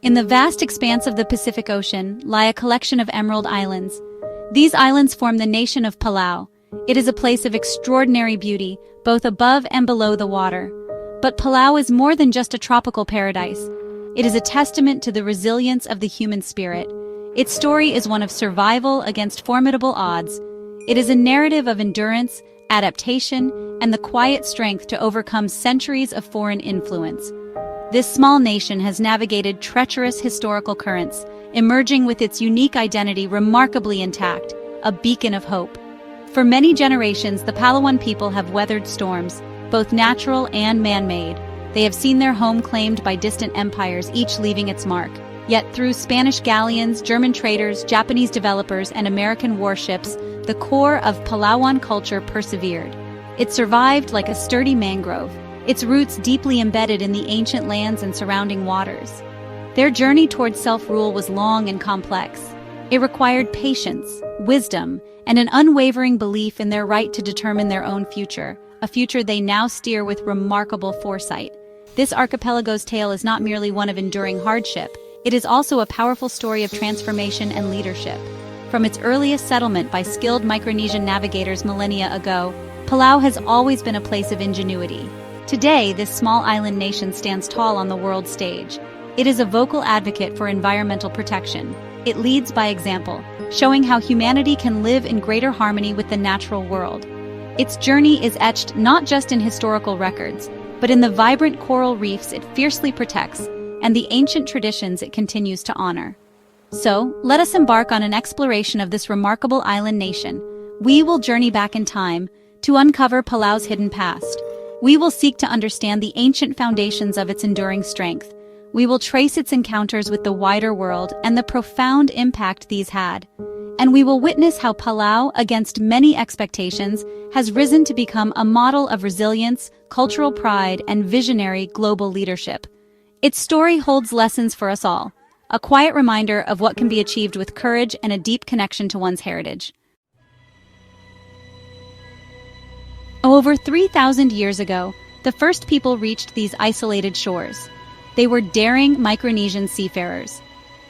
In the vast expanse of the Pacific Ocean lie a collection of emerald islands. These islands form the nation of Palau. It is a place of extraordinary beauty, both above and below the water. But Palau is more than just a tropical paradise. It is a testament to the resilience of the human spirit. Its story is one of survival against formidable odds. It is a narrative of endurance, adaptation, and the quiet strength to overcome centuries of foreign influence. This small nation has navigated treacherous historical currents, emerging with its unique identity remarkably intact, a beacon of hope. For many generations, the Palauan people have weathered storms, both natural and man-made. They have seen their home claimed by distant empires, each leaving its mark. Yet through Spanish galleons, German traders, Japanese developers, and American warships, the core of Palauan culture persevered. It survived like a sturdy mangrove, its roots deeply embedded in the ancient lands and surrounding waters. Their journey towards self-rule was long and complex. It required patience, wisdom, and an unwavering belief in their right to determine their own future, a future they now steer with remarkable foresight. This archipelago's tale is not merely one of enduring hardship, it is also a powerful story of transformation and leadership. From its earliest settlement by skilled Micronesian navigators millennia ago, Palau has always been a place of ingenuity. Today, this small island nation stands tall on the world stage. It is a vocal advocate for environmental protection. It leads by example, showing how humanity can live in greater harmony with the natural world. Its journey is etched not just in historical records, but in the vibrant coral reefs it fiercely protects and the ancient traditions it continues to honor. So, let us embark on an exploration of this remarkable island nation. We will journey back in time to uncover Palau's hidden past. We will seek to understand the ancient foundations of its enduring strength. We will trace its encounters with the wider world and the profound impact these had. And we will witness how Palau, against many expectations, has risen to become a model of resilience, cultural pride, and visionary global leadership. Its story holds lessons for us all, a quiet reminder of what can be achieved with courage and a deep connection to one's heritage. Over 3,000 years ago, the first people reached these isolated shores. They were daring Micronesian seafarers.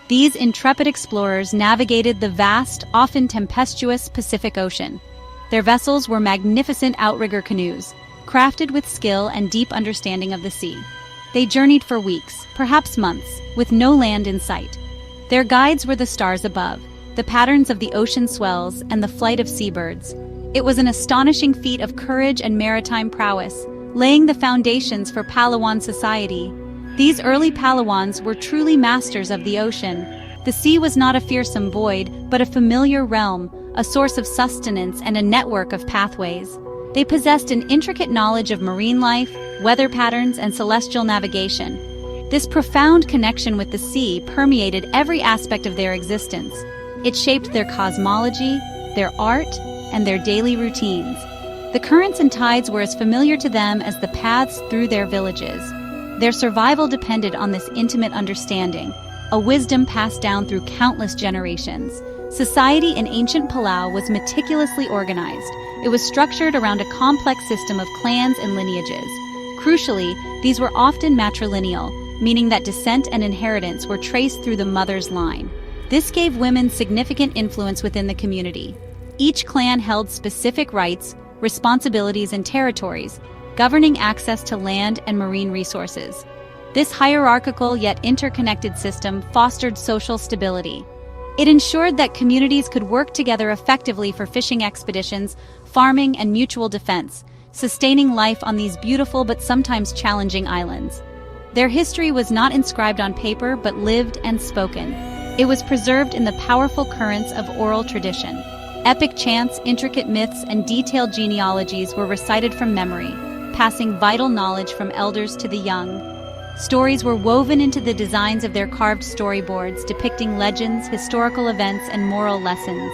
These intrepid explorers navigated the vast, often tempestuous Pacific Ocean. Their vessels were magnificent outrigger canoes, crafted with skill and deep understanding of the sea. They journeyed for weeks, perhaps months, with no land in sight. Their guides were the stars above, the patterns of the ocean swells, and the flight of seabirds. It was an astonishing feat of courage and maritime prowess, laying the foundations for Palauan society. These early Palauans were truly masters of the ocean. The sea was not a fearsome void, but a familiar realm, a source of sustenance and a network of pathways. They possessed an intricate knowledge of marine life, weather patterns, and celestial navigation. This profound connection with the sea permeated every aspect of their existence. It shaped their cosmology, their art, and their daily routines. The currents and tides were as familiar to them as the paths through their villages. Their survival depended on this intimate understanding, a wisdom passed down through countless generations. Society in ancient Palau was meticulously organized. It was structured around a complex system of clans and lineages. Crucially, these were often matrilineal, meaning that descent and inheritance were traced through the mother's line. This gave women significant influence within the community. Each clan held specific rights, responsibilities, and territories, governing access to land and marine resources. This hierarchical yet interconnected system fostered social stability. It ensured that communities could work together effectively for fishing expeditions, farming, and mutual defense, sustaining life on these beautiful but sometimes challenging islands. Their history was not inscribed on paper but lived and spoken. It was preserved in the powerful currents of oral tradition. Epic chants, intricate myths, and detailed genealogies were recited from memory, passing vital knowledge from elders to the young. Stories were woven into the designs of their carved storyboards, depicting legends, historical events, and moral lessons.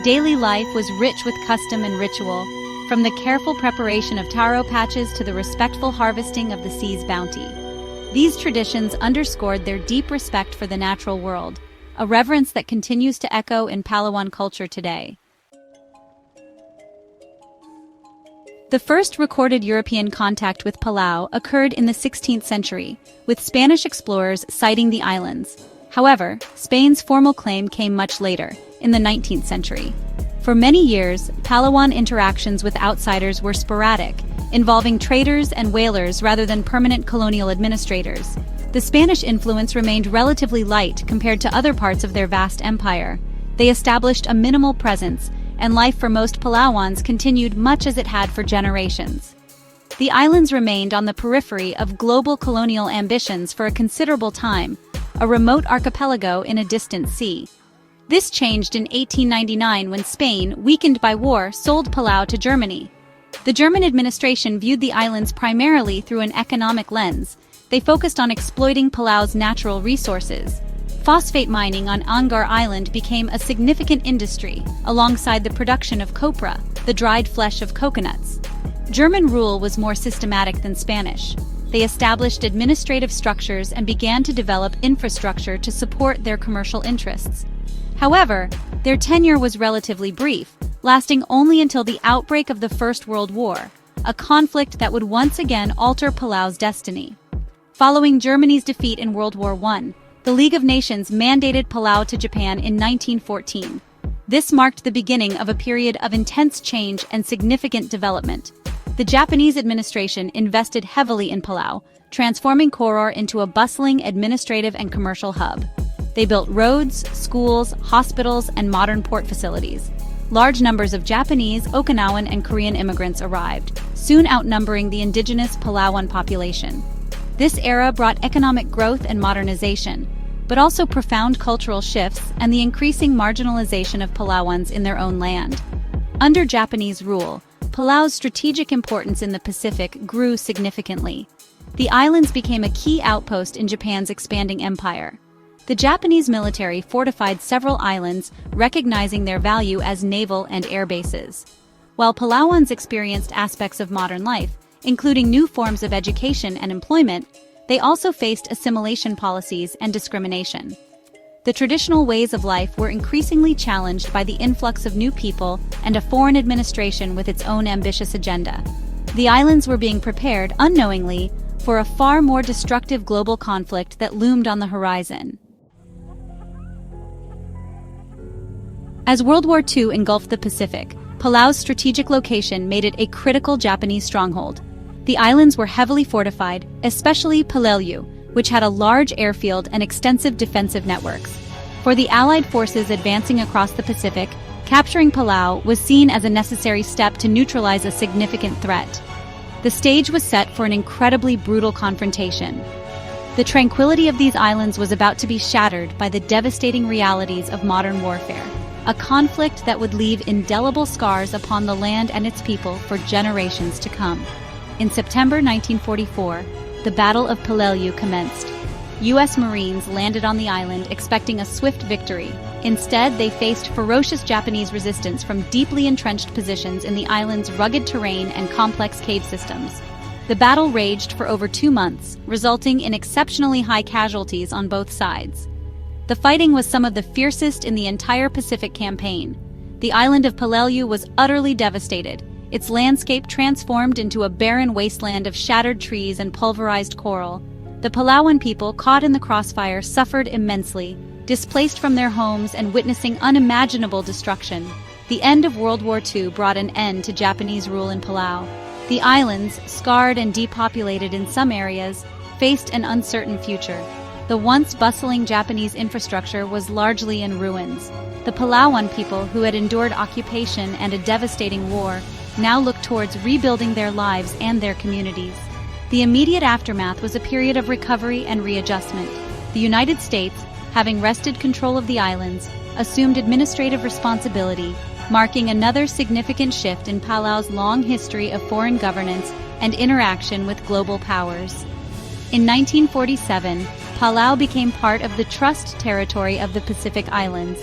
Daily life was rich with custom and ritual, from the careful preparation of taro patches to the respectful harvesting of the sea's bounty. These traditions underscored their deep respect for the natural world, a reverence that continues to echo in Palauan culture today. The first recorded European contact with Palau occurred in the 16th century, with Spanish explorers sighting the islands. However, Spain's formal claim came much later, in the 19th century. For many years, Palauan interactions with outsiders were sporadic, involving traders and whalers rather than permanent colonial administrators. The Spanish influence remained relatively light compared to other parts of their vast empire. They established a minimal presence, and life for most Palauans continued much as it had for generations. The islands remained on the periphery of global colonial ambitions for a considerable time, a remote archipelago in a distant sea. This changed in 1899 when Spain, weakened by war, sold Palau to Germany. The German administration viewed the islands primarily through an economic lens. They focused on exploiting Palau's natural resources. Phosphate mining on Angar Island became a significant industry, alongside the production of copra, the dried flesh of coconuts. German rule was more systematic than Spanish. They established administrative structures and began to develop infrastructure to support their commercial interests. However, their tenure was relatively brief, lasting only until the outbreak of the First World War, a conflict that would once again alter Palau's destiny. Following Germany's defeat in World War I, the League of Nations mandated Palau to Japan in 1914. This marked the beginning of a period of intense change and significant development. The Japanese administration invested heavily in Palau, transforming Koror into a bustling administrative and commercial hub. They built roads, schools, hospitals, and modern port facilities. Large numbers of Japanese, Okinawan, and Korean immigrants arrived, soon outnumbering the indigenous Palauan population. This era brought economic growth and modernization, but also profound cultural shifts and the increasing marginalization of Palauans in their own land. Under Japanese rule, Palau's strategic importance in the Pacific grew significantly. The islands became a key outpost in Japan's expanding empire. The Japanese military fortified several islands, recognizing their value as naval and air bases. While Palauans experienced aspects of modern life, including new forms of education and employment, they also faced assimilation policies and discrimination. The traditional ways of life were increasingly challenged by the influx of new people and a foreign administration with its own ambitious agenda. The islands were being prepared, unknowingly, for a far more destructive global conflict that loomed on the horizon. As World War II engulfed the Pacific, Palau's strategic location made it a critical Japanese stronghold. The islands were heavily fortified, especially Palau'S, which had a large airfield and extensive defensive networks. For the Allied forces advancing across the Pacific, capturing Palau was seen as a necessary step to neutralize a significant threat. The stage was set for an incredibly brutal confrontation. The tranquility of these islands was about to be shattered by the devastating realities of modern warfare, a conflict that would leave indelible scars upon the land and its people for generations to come. In September 1944, the Battle of Palau'S commenced. U.S. Marines landed on the island expecting a swift victory. Instead, they faced ferocious Japanese resistance from deeply entrenched positions in the island's rugged terrain and complex cave systems. The battle raged for over 2 months, resulting in exceptionally high casualties on both sides. The fighting was some of the fiercest in the entire Pacific campaign. The island of Palau'S was utterly devastated, its landscape transformed into a barren wasteland of shattered trees and pulverized coral. The Palauan people, caught in the crossfire, suffered immensely, displaced from their homes and witnessing unimaginable destruction. The end of World War II brought an end to Japanese rule in Palau. The islands, scarred and depopulated in some areas, faced an uncertain future. The once bustling Japanese infrastructure was largely in ruins. The Palauan people, who had endured occupation and a devastating war, now looked towards rebuilding their lives and their communities. The immediate aftermath was a period of recovery and readjustment. The United States, having wrested control of the islands, assumed administrative responsibility, marking another significant shift in Palau's long history of foreign governance and interaction with global powers. In 1947, Palau became part of the Trust Territory of the Pacific Islands.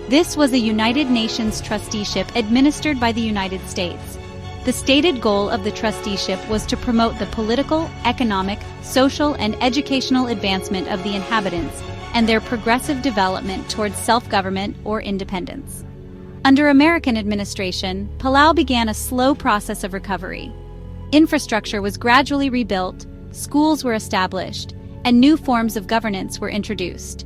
This was a United Nations trusteeship administered by the United States. The stated goal of the trusteeship was to promote the political, economic, social, and educational advancement of the inhabitants and their progressive development towards self-government or independence. Under American administration, Palau began a slow process of recovery. Infrastructure was gradually rebuilt, schools were established, and new forms of governance were introduced.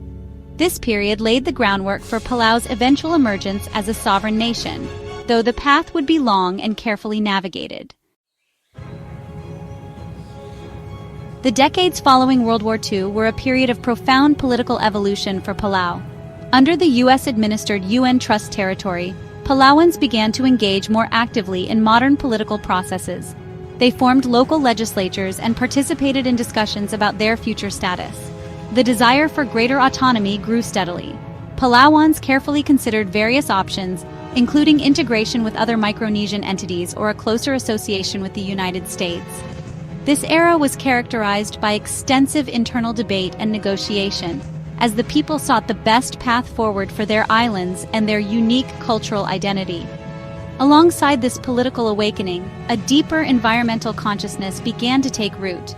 This period laid the groundwork for Palau's eventual emergence as a sovereign nation, though the path would be long and carefully navigated. The decades following World War II were a period of profound political evolution for Palau. Under the U.S.-administered UN Trust territory, Palauans began to engage more actively in modern political processes. They formed local legislatures and participated in discussions about their future status. The desire for greater autonomy grew steadily. Palauans carefully considered various options, including integration with other Micronesian entities or a closer association with the United States. This era was characterized by extensive internal debate and negotiation, as the people sought the best path forward for their islands and their unique cultural identity. Alongside this political awakening, a deeper environmental consciousness began to take root.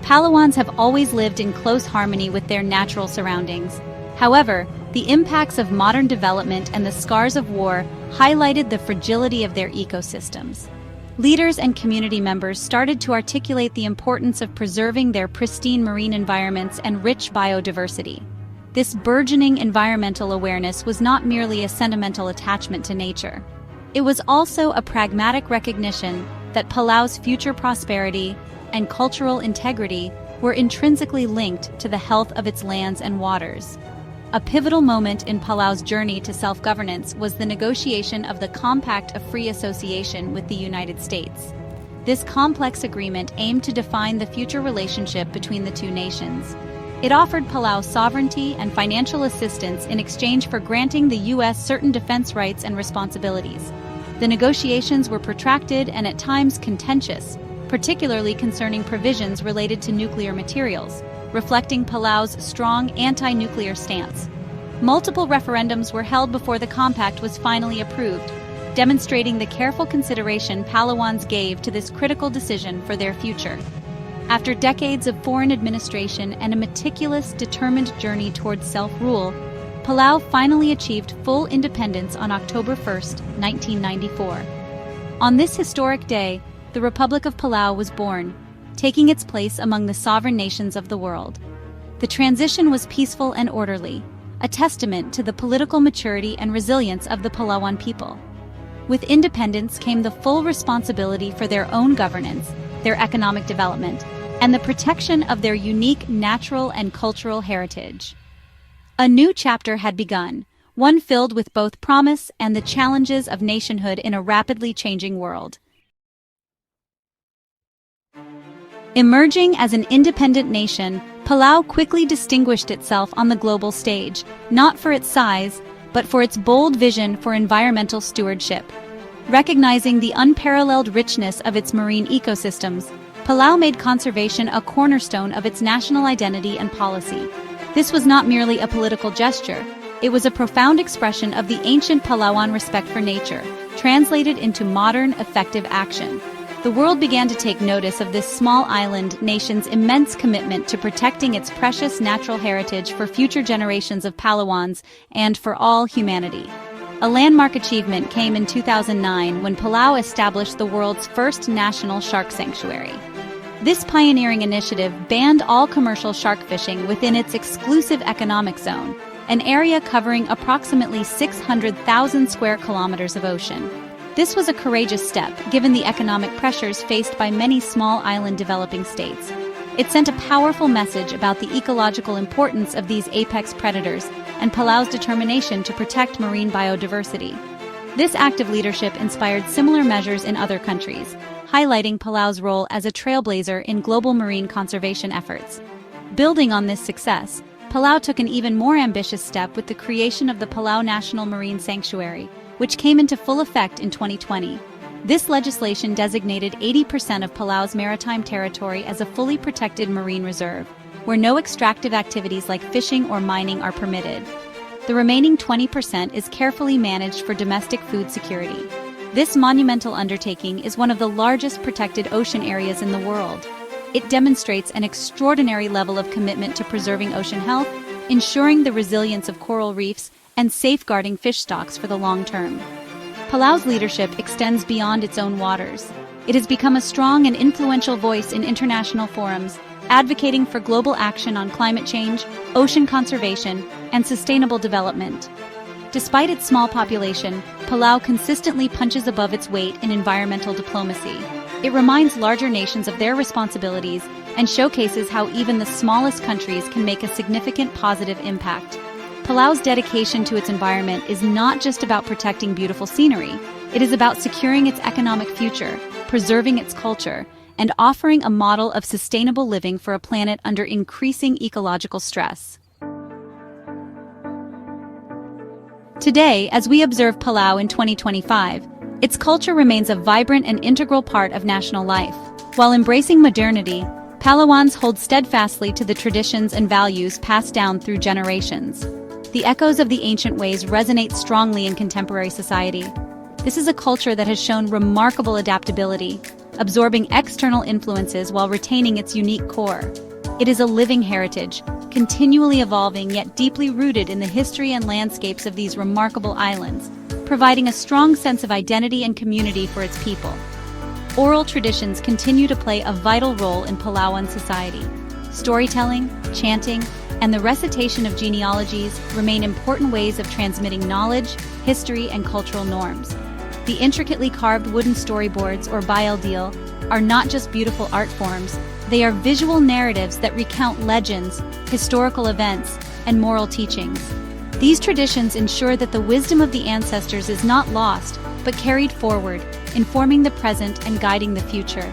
Palauans have always lived in close harmony with their natural surroundings. However, the impacts of modern development and the scars of war highlighted the fragility of their ecosystems. Leaders and community members started to articulate the importance of preserving their pristine marine environments and rich biodiversity. This burgeoning environmental awareness was not merely a sentimental attachment to nature. It was also a pragmatic recognition that Palau's future prosperity and cultural integrity were intrinsically linked to the health of its lands and waters. A pivotal moment in Palau's journey to self-governance was the negotiation of the Compact of Free Association with the United States. This complex agreement aimed to define the future relationship between the two nations. It offered Palau sovereignty and financial assistance in exchange for granting the U.S. certain defense rights and responsibilities. The negotiations were protracted and at times contentious, particularly concerning provisions related to nuclear materials, reflecting Palau's strong anti-nuclear stance. Multiple referendums were held before the compact was finally approved, demonstrating the careful consideration Palauans gave to this critical decision for their future. After decades of foreign administration and a meticulous, determined journey towards self-rule, Palau finally achieved full independence on October 1, 1994. On this historic day, the Republic of Palau was born, taking its place among the sovereign nations of the world. The transition was peaceful and orderly, a testament to the political maturity and resilience of the Palauan people. With independence came the full responsibility for their own governance, their economic development, and the protection of their unique natural and cultural heritage. A new chapter had begun, one filled with both promise and the challenges of nationhood in a rapidly changing world. Emerging as an independent nation, Palau quickly distinguished itself on the global stage, not for its size, but for its bold vision for environmental stewardship. Recognizing the unparalleled richness of its marine ecosystems, Palau made conservation a cornerstone of its national identity and policy. This was not merely a political gesture, it was a profound expression of the ancient Palauan respect for nature, translated into modern, effective action. The world began to take notice of this small island nation's immense commitment to protecting its precious natural heritage for future generations of Palauans and for all humanity. A landmark achievement came in 2009 when Palau established the world's first national shark sanctuary. This pioneering initiative banned all commercial shark fishing within its exclusive economic zone, an area covering approximately 600,000 square kilometers of ocean. This was a courageous step, given the economic pressures faced by many small island developing states. It sent a powerful message about the ecological importance of these apex predators and Palau's determination to protect marine biodiversity. This act of leadership inspired similar measures in other countries, highlighting Palau's role as a trailblazer in global marine conservation efforts. Building on this success, Palau took an even more ambitious step with the creation of the Palau National Marine Sanctuary, which came into full effect in 2020. This legislation designated 80% of Palau's maritime territory as a fully protected marine reserve, where no extractive activities like fishing or mining are permitted. The remaining 20% is carefully managed for domestic food security. This monumental undertaking is one of the largest protected ocean areas in the world. It demonstrates an extraordinary level of commitment to preserving ocean health, ensuring the resilience of coral reefs, and safeguarding fish stocks for the long term. Palau's leadership extends beyond its own waters. It has become a strong and influential voice in international forums, advocating for global action on climate change, ocean conservation, and sustainable development. Despite its small population, Palau consistently punches above its weight in environmental diplomacy. It reminds larger nations of their responsibilities and showcases how even the smallest countries can make a significant positive impact. Palau's dedication to its environment is not just about protecting beautiful scenery. It is about securing its economic future, preserving its culture, and offering a model of sustainable living for a planet under increasing ecological stress. Today, as we observe Palau in 2025, its culture remains a vibrant and integral part of national life. While embracing modernity, Palauans hold steadfastly to the traditions and values passed down through generations. The echoes of the ancient ways resonate strongly in contemporary society. This is a culture that has shown remarkable adaptability, absorbing external influences while retaining its unique core. It is a living heritage, continually evolving yet deeply rooted in the history and landscapes of these remarkable islands, providing a strong sense of identity and community for its people. Oral traditions continue to play a vital role in Palauan society. Storytelling, chanting, and the recitation of genealogies remain important ways of transmitting knowledge, history, and cultural norms. The intricately carved wooden storyboards, or baildil, are not just beautiful art forms, they are visual narratives that recount legends, historical events, and moral teachings. These traditions ensure that the wisdom of the ancestors is not lost, but carried forward, informing the present and guiding the future.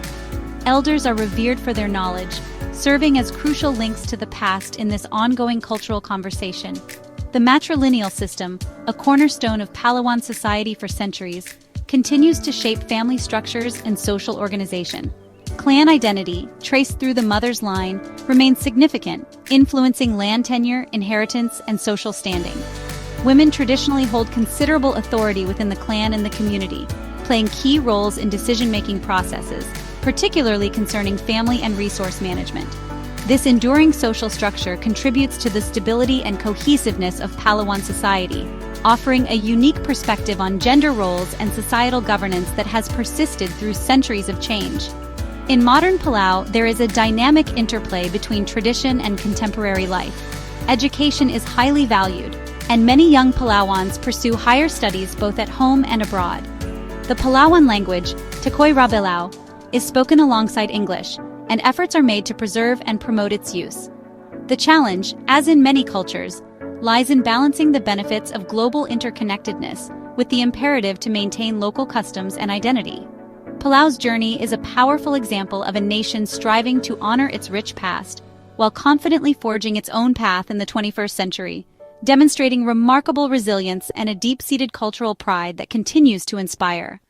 Elders are revered for their knowledge, serving as crucial links to the past in this ongoing cultural conversation. The matrilineal system, a cornerstone of Palauan society for centuries, continues to shape family structures and social organization. Clan identity, traced through the mother's line, remains significant, influencing land tenure, inheritance, and social standing. Women traditionally hold considerable authority within the clan and the community, playing key roles in decision-making processes, particularly concerning family and resource management. This enduring social structure contributes to the stability and cohesiveness of Palauan society, offering a unique perspective on gender roles and societal governance that has persisted through centuries of change. In modern Palau, there is a dynamic interplay between tradition and contemporary life. Education is highly valued, and many young Palauans pursue higher studies both at home and abroad. The Palauan language, turquoise, is spoken alongside English, and efforts are made to preserve and promote its use. The challenge, as in many cultures, lies in balancing the benefits of global interconnectedness with the imperative to maintain local customs and identity. Palau's journey is a powerful example of a nation striving to honor its rich past, while confidently forging its own path in the 21st century, demonstrating remarkable resilience and a deep-seated cultural pride that continues to inspire.